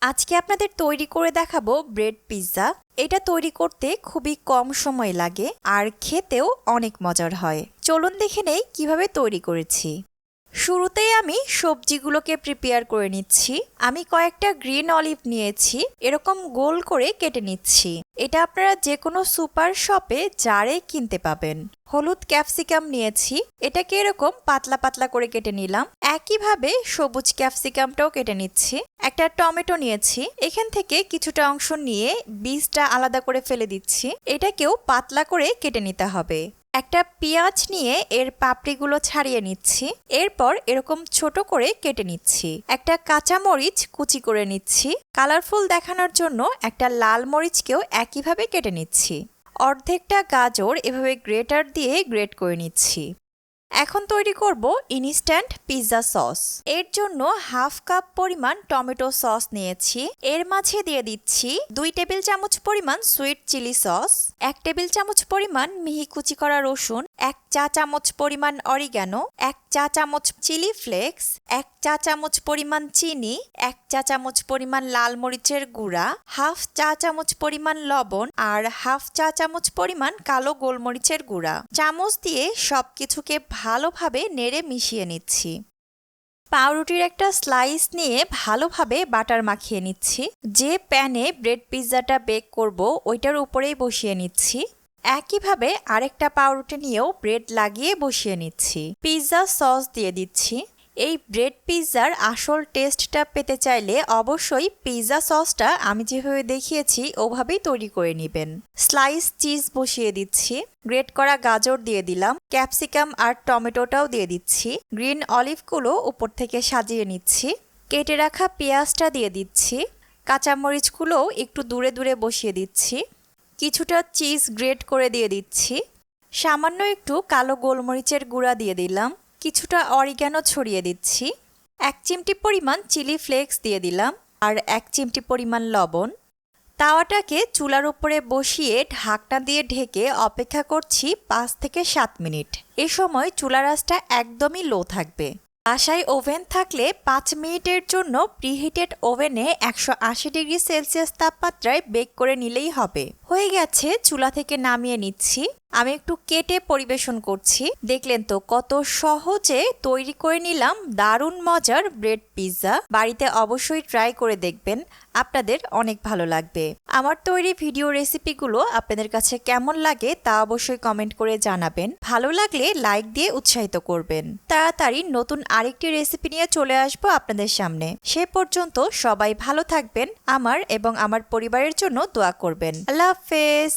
আজকে আপনাদের তৈরি করে দেখাবো ব্রেড পিৎজা। এটা তৈরি করতে খুবই কম সময় লাগে আর খেতেও অনেক মজার হয়। চলুন দেখে নেই কিভাবে তৈরি করেছি। শুরুতেই আমি সবজিগুলোকে প্রিপেয়ার করে নিচ্ছি। আমি কয়েকটা গ্রিন অলিভ নিয়েছি, এরকম গোল করে কেটে নিচ্ছি। এটা আপনারা যে কোনো সুপার শপে জারে কিনতে পাবেন। হলুদ ক্যাপসিকাম নিয়েছি, এটাকে এরকম পাতলা পাতলা করে কেটে নিলাম। একইভাবে সবুজ ক্যাপসিকামটাও কেটে নিচ্ছি। একটা টমেটো নিয়েছি, এখান থেকে কিছুটা অংশ নিয়ে বীজটা আলাদা করে ফেলে দিচ্ছি। এটাকেও পাতলা করে কেটে নিতে হবে। একটা পেঁয়াজ নিয়ে এর পাপড়িগুলো ছাড়িয়ে নিচ্ছি, এরপর এরকম ছোট করে কেটে নিচ্ছি। একটা কাঁচা মরিচ কুচি করে নিচ্ছি। কালারফুল দেখানোর জন্য একটা লাল মরিচকেও একইভাবে কেটে নিচ্ছি। অর্ধেকটা গাজর এভাবে গ্রেটার দিয়ে গ্রেট করে নিচ্ছি। এখন তৈরি করব ইনস্ট্যান্ট পিৎজা সস। এর জন্য হাফ কাপ পরিমাণ টমেটো সস নিয়েছি। এর মাঝে দিয়ে দিচ্ছি 2 টেবিল চামচ পরিমাণ সুইট চিলি সস, 1 টেবিল চামচ পরিমাণ মিহি কুচি করা রসুন, 1 চা চামচ পরিমাণ অরিগানো, 1 চা চামচ চিলি ফ্লেক্স, 1 চা চামচ পরিমাণ চিনি, 1 চা চামচ পরিমাণ লাল মরিচের গুঁড়া, হাফ চা চামচ পরিমাণ লবণ আর হাফ চা চামচ পরিমাণ কালো গোলমরিচের গুঁড়া। চামচ দিয়ে সবকিছুকে ভালোভাবে নেড়ে মিশিয়ে নিচ্ছি। পাউরুটির একটা স্লাইস নিয়ে ভালোভাবে বাটার মাখিয়ে নিচ্ছি। যে প্যানে ব্রেড পিৎজাটা বেক করব ওইটার উপরেই বসিয়ে নিচ্ছি। একইভাবে আরেকটা পাউরুটি নিয়েও ব্রেড লাগিয়ে বসিয়ে নিচ্ছি। পিৎজা সস দিয়ে দিচ্ছি। এই ব্রেড পিৎজার আসল টেস্টটা পেতে চাইলে অবশ্যই পিৎজা সসটা আমি যেভাবে দেখিয়েছি ওভাবেই তৈরি করে নেবেন। স্লাইস চিজ বসিয়ে দিচ্ছি। গ্রেট করা গাজর দিয়ে দিলাম। ক্যাপসিকাম আর টমেটোটাও দিয়ে দিচ্ছি। গ্রিন অলিভগুলো উপর থেকে সাজিয়ে নিচ্ছি। কেটে রাখা পেঁয়াজটা দিয়ে দিচ্ছি। কাঁচামরিচগুলোও একটু দূরে দূরে বসিয়ে দিচ্ছি। কিছুটা চিজ গ্রেট করে দিয়ে দিচ্ছি। সামান্য একটু কালো গোলমরিচের গুঁড়া দিয়ে দিলাম। কিছুটা অরিগানো ছড়িয়ে দিচ্ছি। 1 চিমটি পরিমাণ চিলি ফ্লেক্স দিয়ে দিলাম আর 1 চিমটি পরিমাণ লবণ। তাওয়াটাকে চুলার উপরে বসিয়ে ঢাকনা দিয়ে ঢেকে অপেক্ষা করছি 5 থেকে 7 মিনিট। এ সময় চুলার আঁচটা একদমই লো থাকবে। বাসায় ওভেন থাকলে 5 মিনিটের জন্য প্রিহিটেড ওভেনে 180 ডিগ্রি সেলসিয়াস তাপমাত্রায় বেক করে নিলেই হবে। হয়ে গেছে, চুলা থেকে নামিয়ে নিচ্ছি। আমি একটু কেটে পরিবেশন করছি। দেখলেন তো কত সহজে তৈরি করে নিলাম দারুণ মজার ব্রেড পিৎজা। বাড়িতে অবশ্যই ট্রাই করে দেখবেন, আপনাদের অনেক ভালো লাগবে। আমার তৈরি ভিডিও রেসিপিগুলো আপনাদের কাছে কেমন লাগে তা অবশ্যই কমেন্ট করে জানাবেন। ভালো লাগলে লাইক দিয়ে উৎসাহিত করবেন। তাড়াতাড়ি নতুন আরেকটি রেসিপি নিয়ে চলে আসবো আপনাদের সামনে। সে পর্যন্ত সবাই ভালো থাকবেন। আমার এবং আমার পরিবারের জন্য দোয়া করবেন। আল্লাহ হাফেজ।